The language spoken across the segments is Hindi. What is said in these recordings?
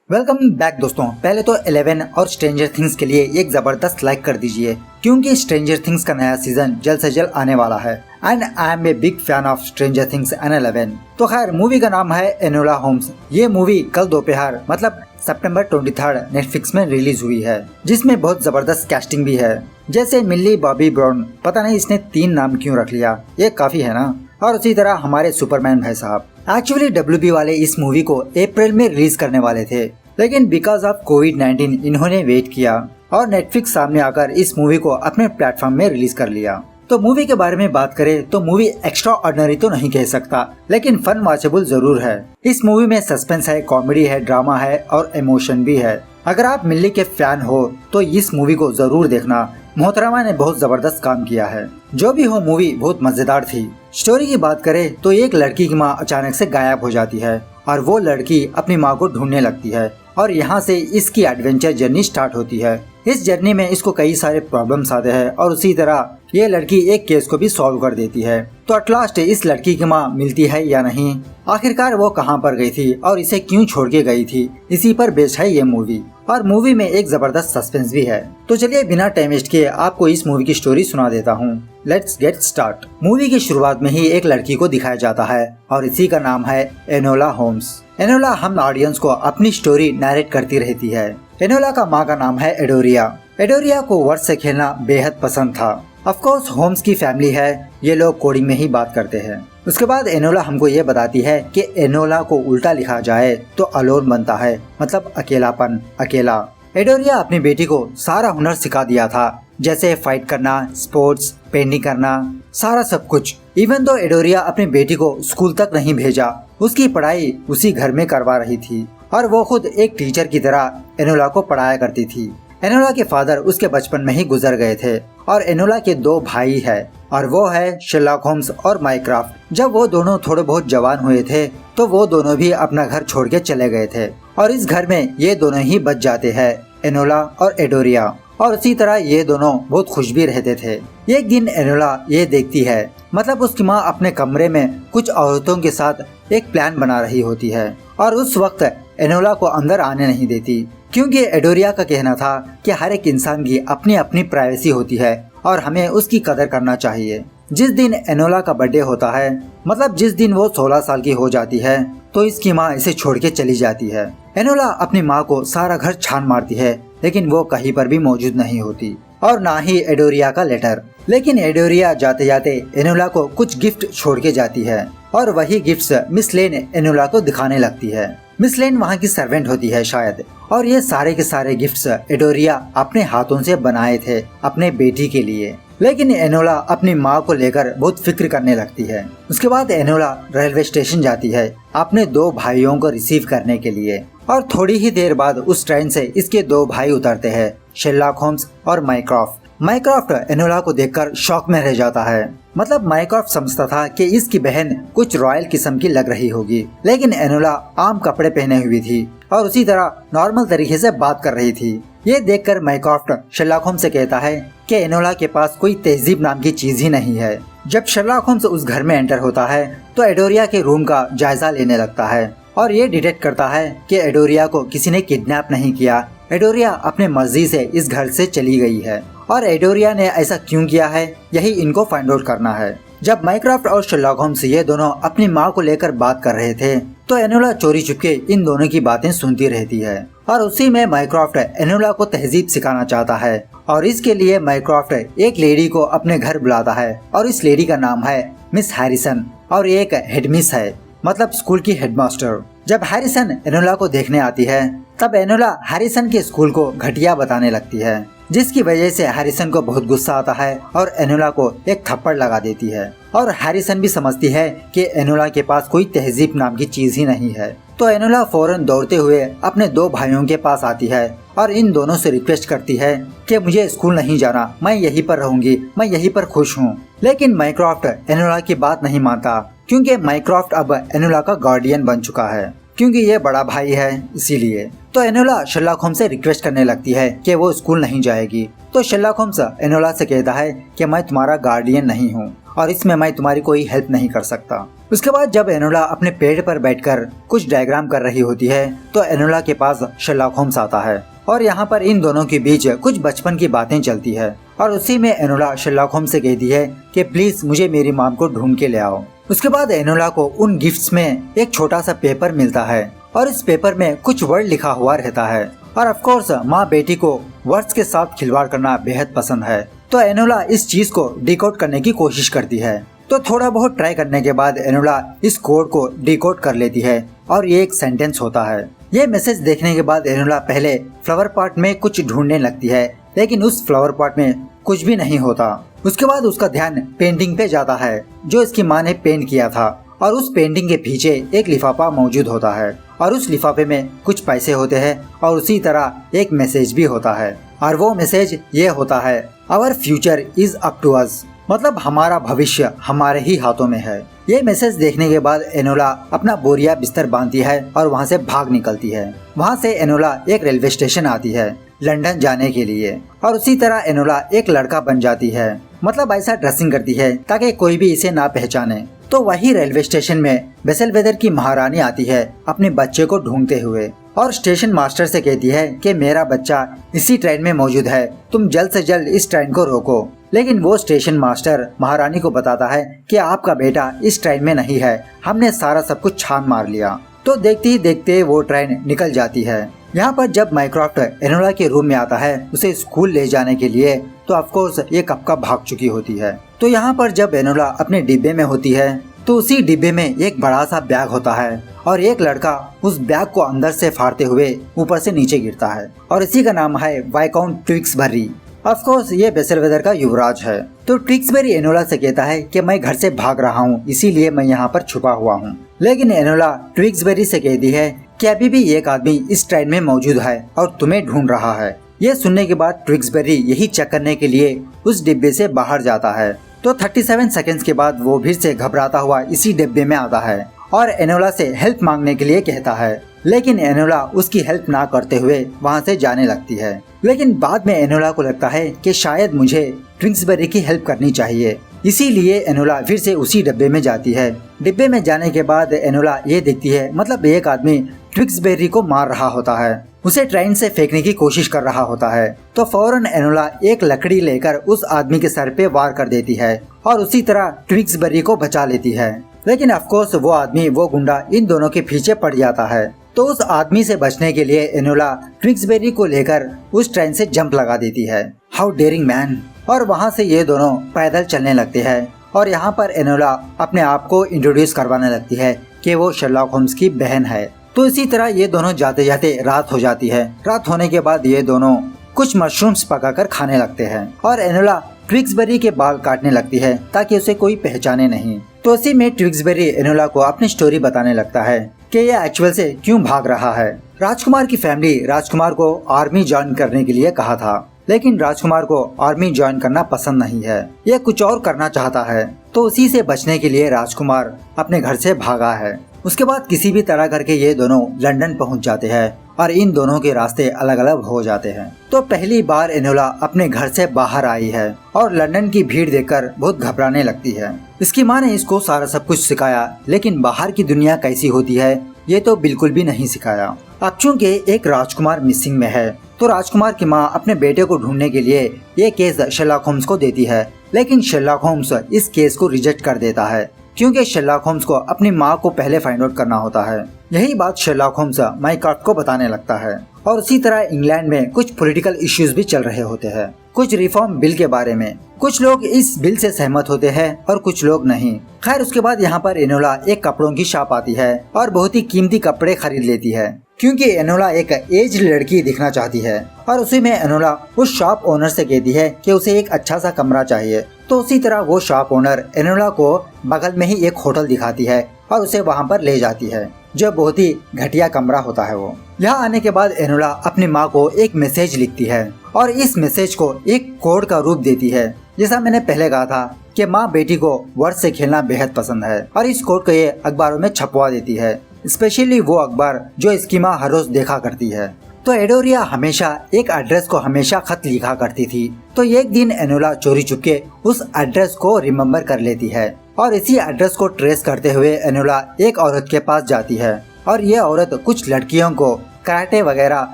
वेलकम बैक दोस्तों। पहले तो 11 और स्ट्रेंजर थिंग्स के लिए एक जबरदस्त लाइक कर दीजिए क्योंकि स्ट्रेंजर थिंग्स का नया सीजन जल्द से जल्द आने वाला है and I am a big fan of Stranger Things and 11। तो खैर मूवी का नाम है एनोला होम्स। ये मूवी कल दोपहर मतलब सितंबर 23 नेटफ्लिक्स में रिलीज हुई है, जिसमें बहुत जबरदस्त कास्टिंग भी है। जैसे मिल्ली बॉबी ब्राउन, पता नहीं इसने 3 नाम क्यों रख लिया, ये काफी है ना। और उसी तरह हमारे सुपरमैन भाई साहब। एक्चुअली WB वाले इस मूवी को अप्रैल में रिलीज करने वाले थे, लेकिन बिकॉज ऑफ कोविड-19 इन्होंने वेट किया और नेटफ्लिक्स सामने आकर इस मूवी को अपने प्लेटफॉर्म में रिलीज कर लिया। तो मूवी के बारे में बात करें तो मूवी एक्स्ट्रा ऑर्डिनरी तो नहीं कह सकता, लेकिन फन वॉचेबल जरूर है। इस मूवी में सस्पेंस है, कॉमेडी है, ड्रामा है और इमोशन भी है। अगर आप मिल्ली के फैन हो तो इस मूवी को जरूर देखना। मोहतरमा ने बहुत जबरदस्त काम किया है। जो भी हो, मूवी बहुत मजेदार थी। स्टोरी की बात करें तो एक लड़की की माँ अचानक से गायब हो जाती है और वो लड़की अपनी माँ को ढूंढने लगती है और यहाँ से इसकी एडवेंचर जर्नी स्टार्ट होती है। इस जर्नी में इसको कई सारे प्रॉब्लम्स आते हैं और उसी तरह ये लड़की एक केस को भी सॉल्व कर देती है। तो एट लास्ट इस लड़की की माँ मिलती है या नहीं, आखिरकार वो कहाँ पर गई थी और इसे क्यों छोड़ के गई थी, इसी पर बेस्ड है ये मूवी। और मूवी में एक जबरदस्त सस्पेंस भी है। तो चलिए बिना टाइम वेस्ट किए आपको इस मूवी की स्टोरी सुना देता हूँ। Let's get start. मूवी की शुरुआत में ही एक लड़की को दिखाया जाता है और इसी का नाम है एनोला होम्स। एनोला हम ऑडियंस को अपनी स्टोरी नरेट करती रहती है। एनोला का माँ का नाम है एडोरिया। एडोरिया को वर्ड से खेलना बेहद पसंद था। ऑफ कोर्स होम्स की फैमिली है, ये लोग कोडिंग में ही बात करते हैं। उसके बाद एनोला हमको ये बताती है कि एनोला को उल्टा लिखा जाए तो अलोन बनता है, मतलब अकेलापन, अकेला। एडोरिया अपनी बेटी को सारा हुनर सिखा दिया था, जैसे फाइट करना, स्पोर्ट्स, पेंटिंग करना, सारा सब कुछ। इवन तो एडोरिया अपनी बेटी को स्कूल तक नहीं भेजा, उसकी पढ़ाई उसी घर में करवा रही थी और वो खुद एक टीचर की तरह एनोला को पढ़ाया करती थी। एनोला के फादर उसके बचपन में ही गुजर गए थे और एनोला के 2 भाई है और वो है शेरलॉक होम्स और माइक्राफ्ट। जब वो दोनों थोड़े बहुत जवान हुए थे तो वो दोनों भी अपना घर छोड़ के चले गए थे और इस घर में ये दोनों ही बच जाते हैं, एनोला और एडोरिया। और उसी तरह ये दोनों बहुत खुश भी रहते थे। एक दिन एनोला ये देखती है, मतलब उसकी माँ अपने कमरे में कुछ औरतों के साथ एक प्लान बना रही होती है और उस वक्त एनोला को अंदर आने नहीं देती, क्योंकि एडोरिया का कहना था कि हर एक इंसान की अपनी अपनी प्राइवेसी होती है और हमें उसकी कदर करना चाहिए। जिस दिन एनोला का बर्थडे होता है, मतलब जिस दिन वो 16 साल की हो जाती है, तो इसकी माँ इसे छोड़ के चली जाती है। एनोला अपनी माँ को सारा घर छान मारती है, लेकिन वो कहीं पर भी मौजूद नहीं होती और ना ही एडोरिया का लेटर। लेकिन एडोरिया जाते जाते एनोला को कुछ गिफ्ट छोड़ के जाती है और वही गिफ्ट्स मिस लेन एनोला को दिखाने लगती है। मिस लेन वहाँ की सर्वेंट होती है शायद, और ये सारे के सारे गिफ्ट्स एडोरिया अपने हाथों से बनाए थे अपने बेटी के लिए। लेकिन एनोला अपनी माँ को लेकर बहुत फिक्र करने लगती है। उसके बाद एनोला रेलवे स्टेशन जाती है अपने 2 भाइयों को रिसीव करने के लिए और थोड़ी ही देर बाद उस ट्रेन से इसके 2 भाई उतरते हैं, शेरलॉक होम्स और माइक्राफ्ट। माइक्राफ्ट एनोला को देखकर शॉक में रह जाता है। मतलब माइक्राफ्ट समझता था कि इसकी बहन कुछ रॉयल किस्म की लग रही होगी, लेकिन एनोला आम कपड़े पहने हुई थी और उसी तरह नॉर्मल तरीके से बात कर रही थी। ये देखकर माइक्राफ्ट शेरलॉक होम्स से कहता है कि एनोला के पास कोई तहजीब नाम की चीज ही नहीं है। जब शेरलॉक होम्स उस घर में एंटर होता है तो एडोरिया के रूम का जायजा लेने लगता है और ये डिटेक्ट करता है कि एडोरिया को किसी ने किडनैप नहीं किया। एडोरिया अपने मर्जी से इस घर से चली गई है और एडोरिया ने ऐसा क्यों किया है, यही इनको फाइंड आउट करना है। जब माइक्राफ्ट और शेरलॉक होम्स ये दोनों अपनी माँ को लेकर बात कर रहे थे तो एनोला चोरी चुपके इन दोनों की बातें सुनती रहती है और उसी में माइक्राफ्ट एनोला को तहजीब सिखाना चाहता है और इसके लिए माइक्राफ्ट एक लेडी को अपने घर बुलाता है और इस लेडी का नाम है मिस हैरिसन और एक हेडमिस है, मतलब स्कूल की हेडमास्टर। जब हैरिसन एनोला को देखने आती है तब एनोला हैरिसन के स्कूल को घटिया बताने लगती है, जिसकी वजह से हैरिसन को बहुत गुस्सा आता है और एनोला को एक थप्पड़ लगा देती है। और हैरिसन भी समझती है कि एनोला के पास कोई तहजीब नाम की चीज ही नहीं है। तो एनोला फौरन दौड़ते हुए अपने 2 भाइयों के पास आती है और इन दोनों से रिक्वेस्ट करती है कि मुझे स्कूल नहीं जाना, मैं यहीं पर रहूंगी, मैं यहीं पर खुश हूँ। लेकिन माइक्राफ्ट एनोला की बात नहीं मानता, क्योंकि माइक्राफ्ट अब एनोला का गार्डियन बन चुका है, क्योंकि ये बड़ा भाई है इसीलिए। तो एनोला शेरलॉक होम्स से रिक्वेस्ट करने लगती है कि वो स्कूल नहीं जाएगी। तो शेरलॉक होम्स एनोला से कहता है कि मैं तुम्हारा गार्डियन नहीं हूँ और इसमें मैं तुम्हारी कोई हेल्प नहीं कर सकता। उसके बाद जब एनोला अपने पेड़ पर बैठकर कुछ डायग्राम कर रही होती है तो एनोला के पास शेरलॉक होम्स आता है और यहाँ पर इन दोनों के बीच कुछ बचपन की बातें चलती है और उसी में एनोला शेरलॉक होम्स से कहती है कि प्लीज मुझे मेरी मॉम को ढूंढ के ले आओ। उसके बाद एनोला को उन गिफ्ट्स में एक छोटा सा पेपर मिलता है और इस पेपर में कुछ वर्ड लिखा हुआ रहता है और ऑफ कोर्स माँ बेटी को वर्ड्स के साथ खिलवाड़ करना बेहद पसंद है। तो एनोला इस चीज को डिकोड करने की कोशिश करती है। तो थोड़ा बहुत ट्राई करने के बाद एनोला इस कोड को डिकोड कर लेती है और ये एक सेंटेंस होता है। ये मैसेज देखने के बाद एनोला पहले फ्लावर पॉट में कुछ ढूंढने लगती है लेकिन उस फ्लावर पॉट में कुछ भी नहीं होता। उसके बाद उसका ध्यान पेंटिंग पे जाता है जो इसकी माँ ने पेंट किया था और उस पेंटिंग के पीछे एक लिफाफा मौजूद होता है और उस लिफाफे में कुछ पैसे होते हैं और उसी तरह एक मैसेज भी होता है और वो मैसेज ये होता है our future is up to us, मतलब हमारा भविष्य हमारे ही हाथों में है। ये मैसेज देखने के बाद एनोला अपना बोरिया बिस्तर बांधती है और वहाँ से भाग निकलती है। वहाँ से एनोला एक रेलवे स्टेशन आती है लंदन जाने के लिए और उसी तरह एनोला एक लड़का बन जाती है, मतलब ऐसा ड्रेसिंग करती है ताकि कोई भी इसे ना पहचाने। तो वही रेलवे स्टेशन में बेसेलवेदर की महारानी आती है अपने बच्चे को ढूंढते हुए और स्टेशन मास्टर से कहती है कि मेरा बच्चा इसी ट्रेन में मौजूद है, तुम जल्द से जल्द इस ट्रेन को रोको। लेकिन वो स्टेशन मास्टर महारानी को बताता है कि आपका बेटा इस ट्रेन में नहीं है, हमने सारा सब कुछ छान मार लिया। तो देखते ही देखते वो ट्रेन निकल जाती है। यहाँ पर जब माइक्रोफ्ट एनोला के रूम में आता है उसे स्कूल ले जाने के लिए तो ऑफकोर्स ये कब का भाग चुकी होती है। तो यहाँ पर जब एनोला अपने डिब्बे में होती है तो उसी डिब्बे में एक बड़ा सा बैग होता है और एक लड़का उस बैग को अंदर से फाड़ते हुए ऊपर से नीचे गिरता है और इसी का नाम है वाइकाउंट ट्विक्सबरी। ऑफ कोर्स ये बेसेलवेदर का युवराज है। तो ट्विक्सबरी एनोला से कहता है कि मैं घर से भाग रहा हूँ इसीलिए मैं यहाँ पर छुपा हुआ हूँ। लेकिन एनोला ट्विक्सबरी से कहती है कि अभी भी एक आदमी इस ट्रेन में मौजूद है और तुम्हें ढूंढ रहा है। ये सुनने के बाद ट्विक्सबरी यही चेक करने के लिए उस डिब्बे से बाहर जाता है। तो 37 सेकंड्स के बाद वो फिर से घबराता हुआ इसी डिब्बे में आता है और एनोला से हेल्प मांगने के लिए कहता है, लेकिन एनोला उसकी हेल्प ना करते हुए वहाँ से जाने लगती है। लेकिन बाद में एनोला को लगता है कि शायद मुझे ट्विक्सबरी की हेल्प करनी चाहिए, इसीलिए एनोला फिर से उसी डिब्बे में जाती है। डिब्बे में जाने के बाद एनोला ये देखती है, मतलब एक आदमी ट्विक्सबरी को मार रहा होता है, उसे ट्रेन से फेंकने की कोशिश कर रहा होता है। तो फौरन एनोला एक लकड़ी लेकर उस आदमी के सर पे वार कर देती है और उसी तरह ट्विक्सबरी को बचा लेती है। लेकिन ऑफकोर्स वो आदमी, वो गुंडा इन दोनों के पीछे पड़ जाता है। तो उस आदमी से बचने के लिए एनोला ट्विक्सबरी को लेकर उस ट्रेन से जंप लगा देती है। How daring man. और वहाँ से ये दोनों पैदल चलने लगते हैं और यहाँ पर एनोला अपने आप को इंट्रोड्यूस करवाने लगती है कि वो शेरलॉक होम्स की बहन है। तो इसी तरह ये दोनों जाते जाते रात हो जाती है। रात होने के बाद ये दोनों कुछ मशरूम्स पकाकर खाने लगते हैं और एनोला ट्विक्सबरी के बाल काटने लगती है ताकि उसे कोई पहचाने नहीं। तो इसी में ट्विक्सबरी एनोला को अपनी स्टोरी बताने लगता है कि ये एक्चुअल से क्यों भाग रहा है। राजकुमार की फैमिली राजकुमार को आर्मी ज्वाइन करने के लिए कहा था, लेकिन राजकुमार को आर्मी ज्वाइन करना पसंद नहीं है, ये कुछ और करना चाहता है। तो उसी से बचने के लिए राजकुमार अपने घर से भागा है। उसके बाद किसी भी तरह करके ये दोनों लंदन पहुंच जाते हैं और इन दोनों के रास्ते अलग अलग हो जाते हैं। तो पहली बार एनोला अपने घर से बाहर आई है और लंदन की भीड़ देखकर बहुत घबराने लगती है। इसकी माँ ने इसको सारा सब कुछ सिखाया, लेकिन बाहर की दुनिया कैसी होती है ये तो बिल्कुल भी नहीं सिखाया। अब चूंकि एक राजकुमार मिसिंग में है तो राजकुमार की माँ अपने बेटे को ढूंढने के लिए ये केस शेरलॉक होम्स को देती है, लेकिन शेरलॉक होम्स इस केस को रिजेक्ट कर देता है क्योंकि शेरलॉक होम्स को अपनी माँ को पहले फाइंड आउट करना होता है। यही बात शेरलॉक होम्स माइक्रोफ्ट को बताने लगता है और उसी तरह इंग्लैंड में कुछ पॉलिटिकल इश्यूज भी चल रहे होते हैं, कुछ रिफॉर्म बिल के बारे में। कुछ लोग इस बिल से सहमत होते हैं और कुछ लोग नहीं। खैर उसके बाद यहाँ पर एनोला एक कपड़ों की शॉप आती है और बहुत ही कीमती कपड़े खरीद लेती है क्योंकि एनोला एक एज लड़की दिखना चाहती है। और उसी में एनोला उस शॉप ओनर से कहती है कि उसे एक अच्छा सा कमरा चाहिए। तो उसी तरह वो शॉप ओनर एनोला को बगल में ही एक होटल दिखाती है और उसे वहाँ पर ले जाती है, जो बहुत ही घटिया कमरा होता है। वो यहाँ आने के बाद एनोला अपनी माँ को एक मैसेज लिखती है और इस मैसेज को एक कोड का रूप देती है। जैसा मैंने पहले कहा था कि माँ बेटी को वर्ड से खेलना बेहद पसंद है और इस कोड को ये अखबारों में छपवा देती है, स्पेशली वो अखबार जो इसकी माँ हर रोज देखा करती है। तो एडोरिया हमेशा एक एड्रेस को हमेशा खत लिखा करती थी। तो एक दिन एनोला चोरी चुपके उस एड्रेस को रिमेम्बर कर लेती है और इसी एड्रेस को ट्रेस करते हुए एनोला एक औरत के पास जाती है और ये औरत कुछ लड़कियों को कराटे वगैरह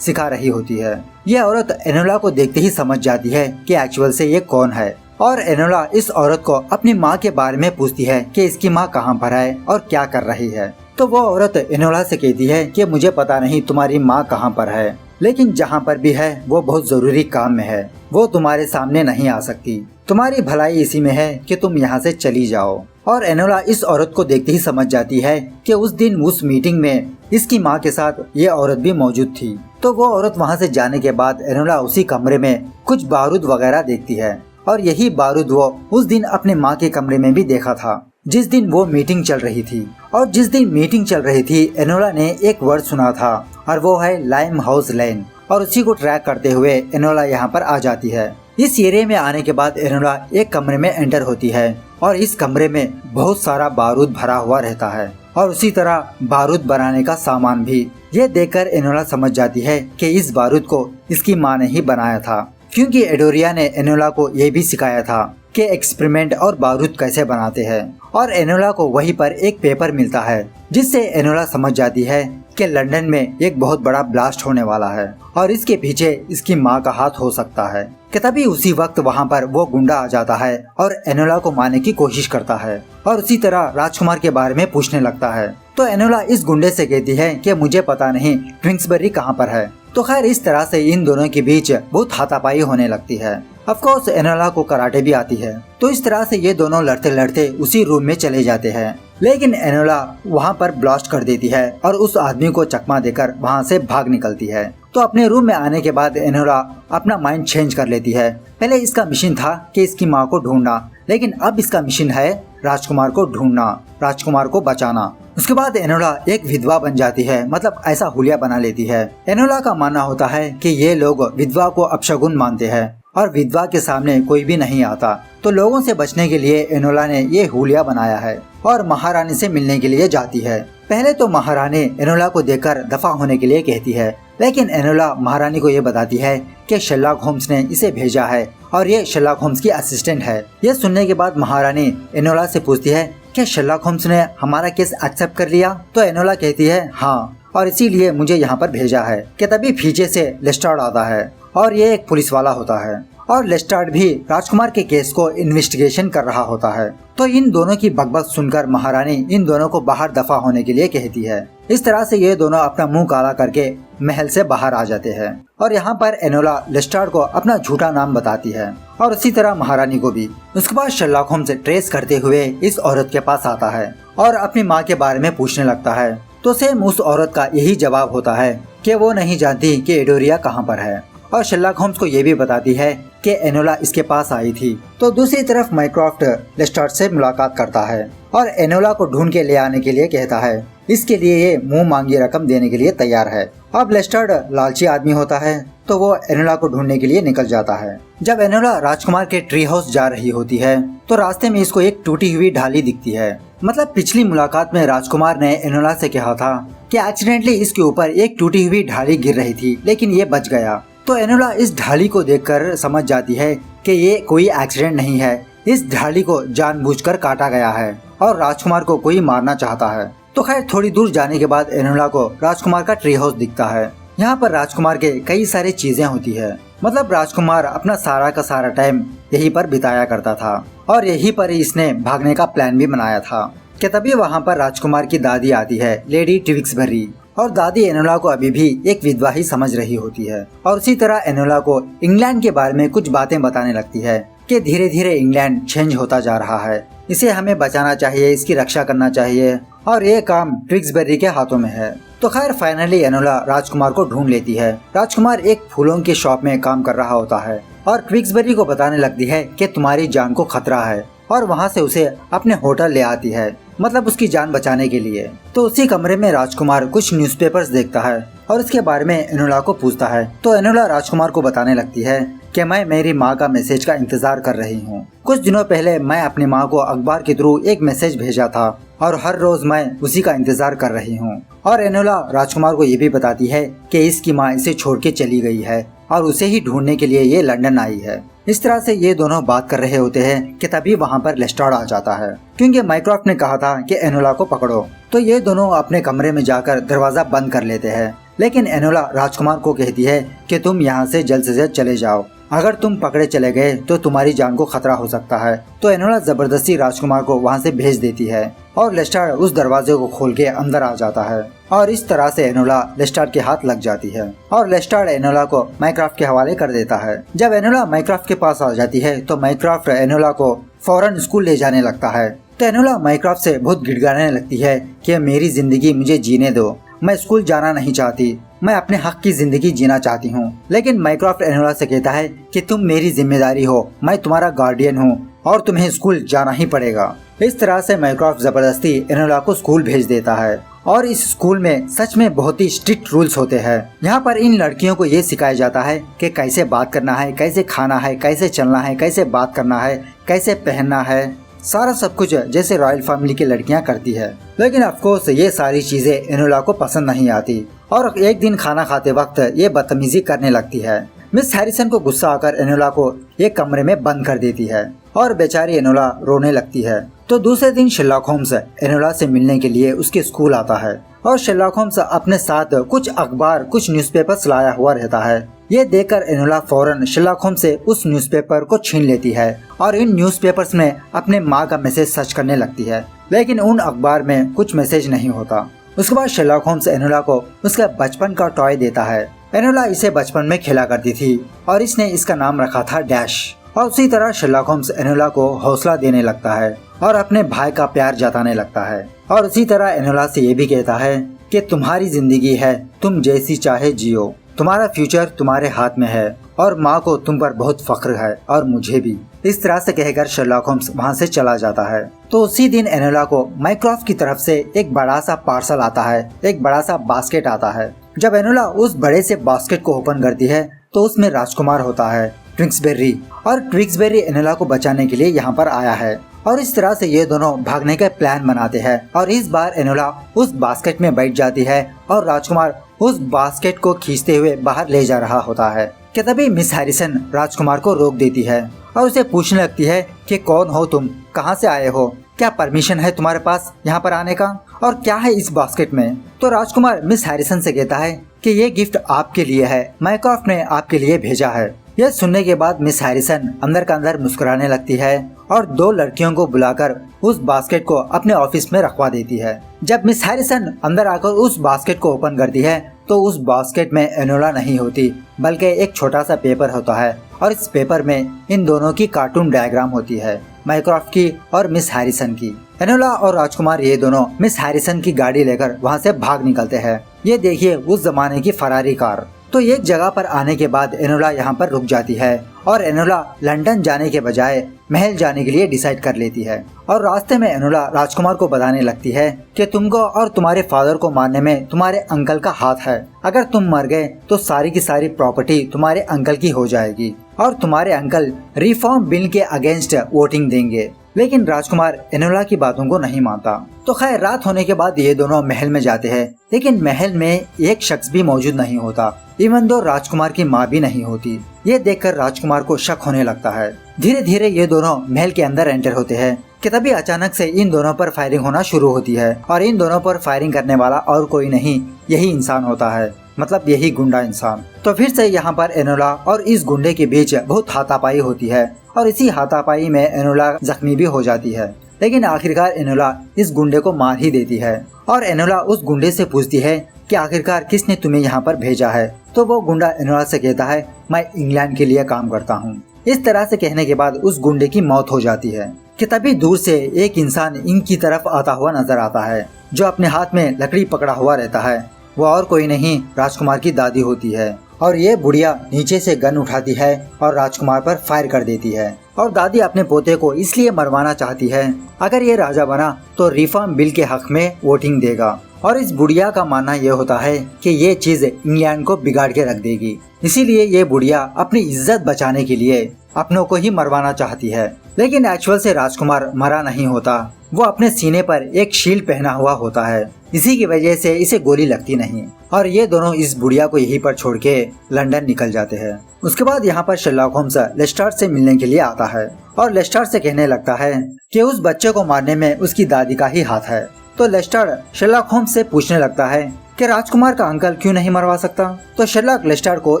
सिखा रही होती है। ये औरत एनोला को देखते ही समझ जाती है कि एक्चुअल से ये कौन है और एनोला इस औरत को अपनी माँ के बारे में पूछती है कि इसकी माँ कहाँ पर है और क्या कर रही है। तो वो औरत एनोला से कहती है कि मुझे पता नहीं तुम्हारी माँ कहाँ पर है, लेकिन जहाँ पर भी है वो बहुत जरूरी काम में है, वो तुम्हारे सामने नहीं आ सकती, तुम्हारी भलाई इसी में है कि तुम यहाँ से चली जाओ। और एनोला इस औरत को देखते ही समझ जाती है कि उस दिन उस मीटिंग में इसकी माँ के साथ ये औरत भी मौजूद थी। तो वो औरत वहाँ से जाने के बाद एनोला उसी कमरे में कुछ बारूद वगैरह देखती है और यही बारूद वो उस दिन अपने माँ के कमरे में भी देखा था जिस दिन वो मीटिंग चल रही थी। और जिस दिन मीटिंग चल रही थी एनोला ने एक वर्ड सुना था और वो है लाइम हाउस लेन, और उसी को ट्रैक करते हुए एनोला यहाँ पर आ जाती है। इस एरिया में आने के बाद एनोला एक कमरे में एंटर होती है और इस कमरे में बहुत सारा बारूद भरा हुआ रहता है और उसी तरह बारूद बनाने का सामान भी। ये देखकर एनोला समझ जाती है कि इस बारूद को इसकी माँ ने ही बनाया था, क्योंकि एडोरिया ने एनोला को ये भी सिखाया था कि एक्सपेरिमेंट और बारूद कैसे बनाते हैं। और एनोला को वहीं पर एक पेपर मिलता है जिससे एनोला समझ जाती है कि लंदन में एक बहुत बड़ा ब्लास्ट होने वाला है और इसके पीछे इसकी माँ का हाथ हो सकता है। कि तभी उसी वक्त वहाँ पर वो गुंडा आ जाता है और एनोला को मारने की कोशिश करता है और उसी तरह राजकुमार के बारे में पूछने लगता है। तो एनोला इस गुंडे से कहती है कि मुझे पता नहीं ट्विंक्सबरी कहाँ पर है। तो खैर इस तरह से इन दोनों के बीच बहुत हाथापाई होने लगती है। ऑफ कोर्स एनोला को कराटे भी आती है। तो इस तरह से ये दोनों लड़ते लड़ते उसी रूम में चले जाते हैं, लेकिन एनोला वहाँ पर ब्लास्ट कर देती है और उस आदमी को चकमा देकर वहाँ से भाग निकलती है। तो अपने रूम में आने के बाद एनोला अपना माइंड चेंज कर लेती है। पहले इसका मिशन था कि इसकी माँ को ढूंढना, लेकिन अब इसका मिशन है राजकुमार को ढूंढना, राजकुमार को बचाना। उसके बाद एनोला एक विधवा बन जाती है, मतलब ऐसा हुलिया बना लेती है। एनोला का मानना होता है कि ये लोग विधवा को अपशगुन मानते हैं और विधवा के सामने कोई भी नहीं आता। तो लोगों से बचने के लिए एनोला ने ये हुलिया बनाया है और महारानी से मिलने के लिए जाती है। पहले तो महारानी एनोला को देखकर दफा होने के लिए कहती है, लेकिन एनोला महारानी को ये बताती है कि शर्लॉक होम्स ने इसे भेजा है और ये शर्लॉक होम्स की असिस्टेंट है। ये सुनने के बाद महारानी एनोला से पूछती है कि शर्लॉक होम्स ने हमारा केस एक्सेप्ट कर लिया। तो एनोला कहती है हाँ, और इसीलिए मुझे यहाँ पर भेजा है। कि तभी पीछे से लेस्टार्ड आता है और ये एक पुलिस वाला होता है और लेस्टार्ड भी राजकुमार के केस को इन्वेस्टिगेशन कर रहा होता है। तो इन दोनों की बकबक सुनकर महारानी इन दोनों को बाहर दफा होने के लिए कहती है। इस तरह से ये दोनों अपना मुंह काला करके महल से बाहर आ जाते हैं और यहाँ पर एनोला लेस्टार्ड को अपना झूठा नाम बताती है और उसी तरह महारानी को भी। उसके बाद शर्लॉक होम्स से ट्रेस करते हुए इस औरत के पास आता है और अपनी माँ के बारे में पूछने लगता है। तो सेम उस औरत का यही जवाब होता है कि वो नहीं जानती कि एडोरिया कहाँ पर है और शर्लॉक होम्स को ये भी बताती है कि एनोला इसके पास आई थी। तो दूसरी तरफ माइक्रॉफ्ट लेस्टार्ड से मुलाकात करता है और एनोला को ढूंढ के ले आने के लिए कहता है। इसके लिए ये मुंह मांगी रकम देने के लिए तैयार है। अब लेस्टार्ड लालची आदमी होता है तो वो एनोला को ढूंढने के लिए निकल जाता है। जब एनोला राजकुमार के ट्री हाउस जा रही होती है तो रास्ते में इसको एक टूटी हुई ढाली दिखती है। मतलब पिछली मुलाकात में राजकुमार ने एनोला से कहा था कि एक्सीडेंटली इसके ऊपर एक टूटी हुई ढाली गिर रही थी, लेकिन ये बच गया। तो एनोला इस ढाली को देखकर समझ जाती है कि ये कोई एक्सीडेंट नहीं है, इस ढाली को जानबूझकर काटा गया है और राजकुमार को कोई मारना चाहता है। तो खैर थोड़ी दूर जाने के बाद एनोला को राजकुमार का ट्री हाउस दिखता है। यहाँ पर राजकुमार के कई सारी चीजें होती है। मतलब राजकुमार अपना सारा का सारा टाइम यहीं पर बिताया करता था और यहीं पर इसने भागने का प्लान भी बनाया था। कि तभी वहाँ पर राजकुमार की दादी आती है, लेडी ट्विक्सबरी, और दादी एनोला को अभी भी एक विधवा ही समझ रही होती है और उसी तरह एनोला को इंग्लैंड के बारे में कुछ बातें बताने लगती है कि धीरे धीरे इंग्लैंड चेंज होता जा रहा है, इसे हमें बचाना चाहिए, इसकी रक्षा करना चाहिए और ये काम ट्विक्सबरी के हाथों में है। तो खैर फाइनली एनोला राजकुमार को ढूंढ लेती है। राजकुमार एक फूलों की शॉप में काम कर रहा होता है और ट्विक्सबरी को बताने लगती है कि तुम्हारी जान को खतरा है और वहाँ से उसे अपने होटल ले आती है, मतलब उसकी जान बचाने के लिए। तो उसी कमरे में राजकुमार कुछ न्यूज़पेपर्स देखता है और इसके बारे में एनोला को पूछता है। तो एनोला राजकुमार को बताने लगती है कि मैं मेरी माँ का मैसेज का इंतजार कर रही हूँ। कुछ दिनों पहले मैं अपनी माँ को अखबार के थ्रू एक मैसेज भेजा था और हर रोज मैं उसी का इंतजार कर रही हूँ। और एनोला राजकुमार को ये भी बताती है कि इसकी माँ इसे छोड़ के चली गई है और उसे ही ढूंढने के लिए ये लंदन आई है। इस तरह से ये दोनों बात कर रहे होते हैं कि तभी वहाँ पर लेस्ट्राड आ जाता है, क्योंकि माइक्रोफ्ट ने कहा था कि एनोला को पकड़ो। तो ये दोनों अपने कमरे में जाकर दरवाजा बंद कर लेते हैं, लेकिन एनोला राजकुमार को कहती है कि तुम यहाँ से जल्द चले जाओ, अगर तुम पकड़े चले गए तो तुम्हारी जान को खतरा हो सकता है। तो एनोला जबरदस्ती राजकुमार को वहाँ से भेज देती है और लेस्ट्राड उस दरवाजे को खोल के अंदर आ जाता है और इस तरह से एनोला लेस्ट्राड के हाथ लग जाती है और लेस्ट्राड एनोला को माइक्रोफ्ट के हवाले कर देता है। जब एनोला माइक्रोफ्ट के पास आ जाती है तो माइक्रोफ्ट एनोला को फौरन स्कूल ले जाने लगता है। तो एनोला माइक्रोफ्ट से बहुत गिड़गिड़ाने लगती है कि मेरी जिंदगी मुझे जीने दो, मैं स्कूल जाना नहीं चाहती, मैं अपने हक की जिंदगी जीना चाहती हूँ। लेकिन माइक्रोफ्ट एनोला से कहता है कि तुम मेरी जिम्मेदारी हो, मैं तुम्हारा गार्डियन हूँ और तुम्हें स्कूल जाना ही पड़ेगा। इस तरह से माइक्रोफ्ट जबरदस्ती एनोला को स्कूल भेज देता है और इस स्कूल में सच में बहुत ही स्ट्रिक्ट रूल्स होते हैं। यहाँ पर इन लड़कियों को ये सिखाया जाता है कि कैसे बात करना है, कैसे खाना है, कैसे चलना है, कैसे बात करना है, कैसे पहनना है, सारा सब कुछ जैसे रॉयल फैमिली की लड़कियां करती है। लेकिन ऑफकोर्स ये सारी चीजें एनोला को पसंद नहीं आती और एक दिन खाना खाते वक्त ये बदतमीजी करने लगती है। मिस हैरिसन को गुस्सा आकर एनोला को एक कमरे में बंद कर देती है और बेचारी एनोला रोने लगती है। तो दूसरे दिन शेरलॉक होम्स एनोला से मिलने के लिए उसके स्कूल आता है और शेरलॉक होम्स अपने साथ कुछ अखबार, कुछ न्यूज़पेपर्स लाया हुआ रहता है। ये देखकर एनोला फौरन शेरलॉक होम्स से उस न्यूज़पेपर को छीन लेती है और इन न्यूज़पेपर्स में अपने माँ का मैसेज सर्च करने लगती है, लेकिन उन अखबार में कुछ मैसेज नहीं होता। उसके बाद शेरलॉक होम्स एनोला को उसका बचपन का टॉय देता है। एनोला इसे बचपन में खेला करती थी और इसने इसका नाम रखा था डैश। और उसी तरह शेरलॉक होम्स एनोला को हौसला देने लगता है और अपने भाई का प्यार जताने लगता है और उसी तरह एनोला से ये भी कहता है कि तुम्हारी जिंदगी है, तुम जैसी चाहे जियो, तुम्हारा फ्यूचर तुम्हारे हाथ में है और माँ को तुम पर बहुत फख्र है और मुझे भी। इस तरह से कहकर शेरलॉक होम्स वहाँ से चला जाता है। तो उसी दिन एनोला को माइक्रोफ्ट की तरफ से एक बड़ा सा पार्सल आता है, एक बड़ा सा बास्केट आता है। जब एनोला उस बड़े से बास्केट को ओपन करती है तो उसमें राजकुमार होता है, ट्विंक्सबेरी, और ट्विंक्सबेरी एनोला को बचाने के लिए यहाँ पर आया है और इस तरह से ये दोनों भागने का प्लान बनाते हैं। और इस बार एनोला उस बास्केट में बैठ जाती है और राजकुमार उस बास्केट को खींचते हुए बाहर ले जा रहा होता है कि तभी मिस हैरिसन राजकुमार को रोक देती है और उसे पूछने लगती है कि कौन हो तुम, कहाँ से आए हो, क्या परमिशन है तुम्हारे पास यहाँ पर आने का, और क्या है इस बास्केट में। तो राजकुमार मिस हैरिसन से कहता है कि ये गिफ्ट आपके लिए है, माइक्रोफ्ट ने आपके लिए भेजा है। यह सुनने के बाद मिस हैरिसन अंदर का अंदर मुस्कुराने लगती है और दो लड़कियों को बुलाकर उस बास्केट को अपने ऑफिस में रखवा देती है। जब मिस हैरिसन अंदर आकर उस बास्केट को ओपन करती है तो उस बास्केट में एनोला नहीं होती, बल्कि एक छोटा सा पेपर होता है और इस पेपर में इन दोनों की कार्टून डायग्राम होती है, माइक्रोफ्ट की और मिस हैरिसन की। एनोला और राजकुमार ये दोनों मिस हैरिसन की गाड़ी लेकर वहाँ से भाग निकलते हैं। ये देखिए उस जमाने की फरारी कार। तो एक जगह पर आने के बाद एनोला यहाँ पर रुक जाती है और एनोला लंदन जाने के बजाय महल जाने के लिए डिसाइड कर लेती है। और रास्ते में एनोला राजकुमार को बताने लगती है कि तुमको और तुम्हारे फादर को मारने में तुम्हारे अंकल का हाथ है, अगर तुम मर गए तो सारी की सारी प्रॉपर्टी तुम्हारे अंकल की हो जाएगी और तुम्हारे अंकल रिफॉर्म बिल के अगेंस्ट वोटिंग देंगे। लेकिन राजकुमार एनोला की बातों को नहीं मानता। तो खैर रात होने के बाद ये दोनों महल में जाते हैं, लेकिन महल में एक शख्स भी मौजूद नहीं होता, इवन दो राजकुमार की माँ भी नहीं होती। ये देखकर राजकुमार को शक होने लगता है। धीरे धीरे ये दोनों महल के अंदर एंटर होते हैं कि तभी अचानक से इन दोनों पर फायरिंग होना शुरू होती है और इन दोनों पर फायरिंग करने वाला और कोई नहीं, यही इंसान होता है, मतलब यही गुंडा इंसान। तो फिर से यहाँ पर एनोला और इस गुंडे के बीच बहुत हाथापाई होती है और इसी हाथापाई में एनोला जख्मी भी हो जाती है। लेकिन आखिरकार एनोला इस गुंडे को मार ही देती है और एनोला उस गुंडे से पूछती है कि आखिरकार किसने तुम्हें यहाँ पर भेजा है। तो वो गुंडा एनोला से कहता है मैं इंग्लैंड के लिए काम करता हूँ। इस तरह से कहने के बाद उस गुंडे की मौत हो जाती है कि तभी दूर से एक इंसान इनकी तरफ आता हुआ नजर आता है, जो अपने हाथ में लकड़ी पकड़ा हुआ रहता है। वो और कोई नहीं राजकुमार की दादी होती है और ये बुढ़िया नीचे से गन उठाती है और राजकुमार पर फायर कर देती है। और दादी अपने पोते को इसलिए मरवाना चाहती है, अगर ये राजा बना तो रिफॉर्म बिल के हक में वोटिंग देगा। और इस बुढ़िया का मानना ये होता है कि ये चीज इंग्लैंड को बिगाड़ के रख देगी, इसीलिए ये बुढ़िया अपनी इज्जत बचाने के लिए अपनों को ही मरवाना चाहती है। लेकिन एक्चुअल से राजकुमार मरा नहीं होता, वो अपने सीने पर एक शील्ड पहना हुआ होता है, इसी की वजह से इसे गोली लगती नहीं। और ये दोनों इस बुढ़िया को यहीं पर छोड़ के लंदन निकल जाते हैं। उसके बाद यहाँ पर शर्लॉक होम्स लेस्ट्राड से मिलने के लिए आता है और लेस्ट्राड से कहने लगता है कि उस बच्चे को मारने में उसकी दादी का ही हाथ है। तो लेस्ट्राड शर्लॉक होम्स से पूछने लगता है कि राजकुमार का अंकल क्यों नहीं मरवा सकता। तो शर्लॉक लेस्ट्राड को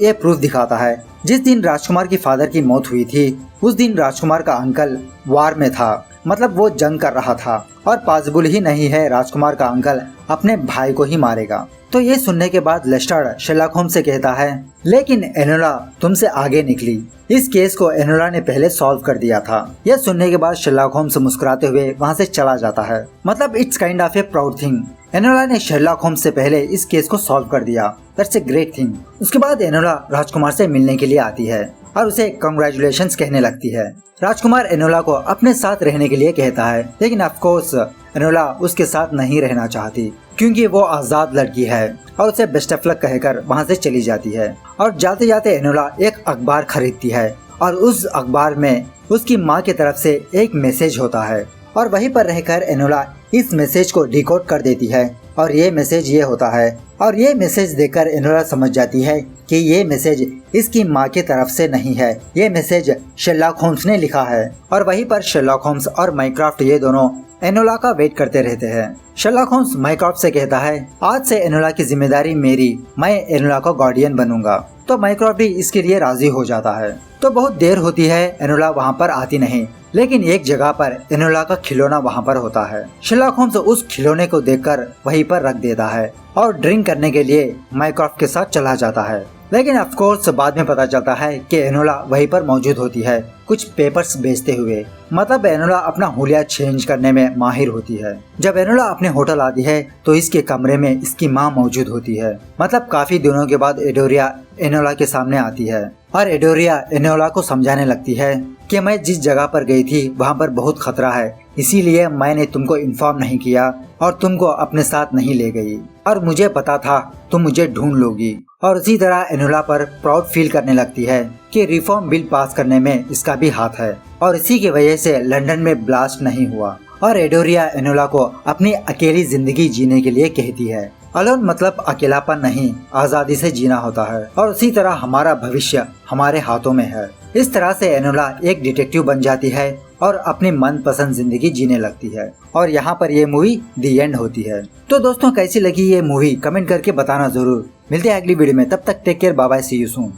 ये प्रूफ दिखाता है, जिस दिन राजकुमार की फादर की मौत हुई थी उस दिन राजकुमार का अंकल वार में था, मतलब वो जंग कर रहा था और पॉसिबल ही नहीं है राजकुमार का अंकल अपने भाई को ही मारेगा। तो ये सुनने के बाद लेस्ट्राड शर्लॉक होम्स से कहता है, लेकिन एनोला तुमसे आगे निकली, इस केस को एनोला ने पहले सॉल्व कर दिया था। यह सुनने के बाद शर्लॉक होम्स मुस्कुराते हुए वहाँ से चला जाता है, मतलब it's kind of A proud thing. Enola ने शर्लॉक होम्स से पहले इस केस को सॉल्व कर दिया, दैट्स ए ग्रेट थिंग। उसके बाद एनोला राजकुमार से मिलने के लिए आती है और उसे कांग्रेचुलेशंस कहने लगती है। राजकुमार एनोला को अपने साथ रहने के लिए कहता है, लेकिन ऑफ कोर्स एनोला उसके साथ नहीं रहना चाहती, क्योंकि वो आजाद लड़की है और उसे बेस्ट ऑफ लक कहकर वहाँ से चली जाती है। और जाते जाते एनोला एक अखबार खरीदती है और उस अखबार में उसकी माँ की तरफ से एक मैसेज होता है और वहीं पर रहकर एनोला इस मैसेज को डिकोड कर देती है और ये मैसेज ये होता है। और ये मैसेज देखकर एनोला समझ जाती है कि ये मैसेज इसकी माँ की तरफ से नहीं है, ये मैसेज शर्लॉक होम्स ने लिखा है। और वहीं पर शर्लॉक होम्स और माइक्राफ्ट ये दोनों एनोला का वेट करते रहते हैं। शर्लॉक होम्स माइक्राफ्ट से कहता है, आज से एनोला की जिम्मेदारी मेरी, मैं एनोला का गार्डियन बनूंगा। तो माइक्राफ्ट भी इसके लिए राजी हो जाता है। तो बहुत देर होती है, एनोला वहाँ पर आती नहीं, लेकिन एक जगह पर एनोला का खिलौना वहाँ पर होता है। शर्लॉक होम्स उस खिलौने को देखकर वहीं पर रख देता है और ड्रिंक करने के लिए माइक्राफ्ट के साथ चला जाता है। लेकिन ऑफ कोर्स बाद में पता चलता है कि एनोला वहीं पर मौजूद होती है कुछ पेपर्स बेचते हुए, मतलब एनोला अपना हुलिया चेंज करने में माहिर होती है। जब एनोला अपने होटल आती है तो इसके कमरे में इसकी माँ मौजूद होती है, मतलब काफी दिनों के बाद एडोरिया एनोला के सामने आती है और एडोरिया एनोला को समझाने लगती है कि मैं जिस जगह पर गई थी वहाँ पर बहुत खतरा है, इसीलिए मैंने तुमको इन्फॉर्म नहीं किया और तुमको अपने साथ नहीं ले गई, और मुझे पता था तुम मुझे ढूंढ लोगी। और उसी तरह एनोला पर प्राउड फील करने लगती है कि रिफॉर्म बिल पास करने में इसका भी हाथ है और इसी की वजह से लंदन में ब्लास्ट नहीं हुआ। और एडोरिया एनोला को अपनी अकेली जिंदगी जीने के लिए कहती है। अलोन मतलब अकेलापन नहीं, आजादी से जीना होता है और उसी तरह हमारा भविष्य हमारे हाथों में है। इस तरह से एनोला एक डिटेक्टिव बन जाती है और अपनी मनपसंद जिंदगी जीने लगती है। और यहाँ पर ये मूवी दी एंड होती है। तो दोस्तों कैसी लगी ये मूवी कमेंट करके बताना जरूर। मिलते हैं अगली वीडियो में, तब तक take care, bye bye, see you soon.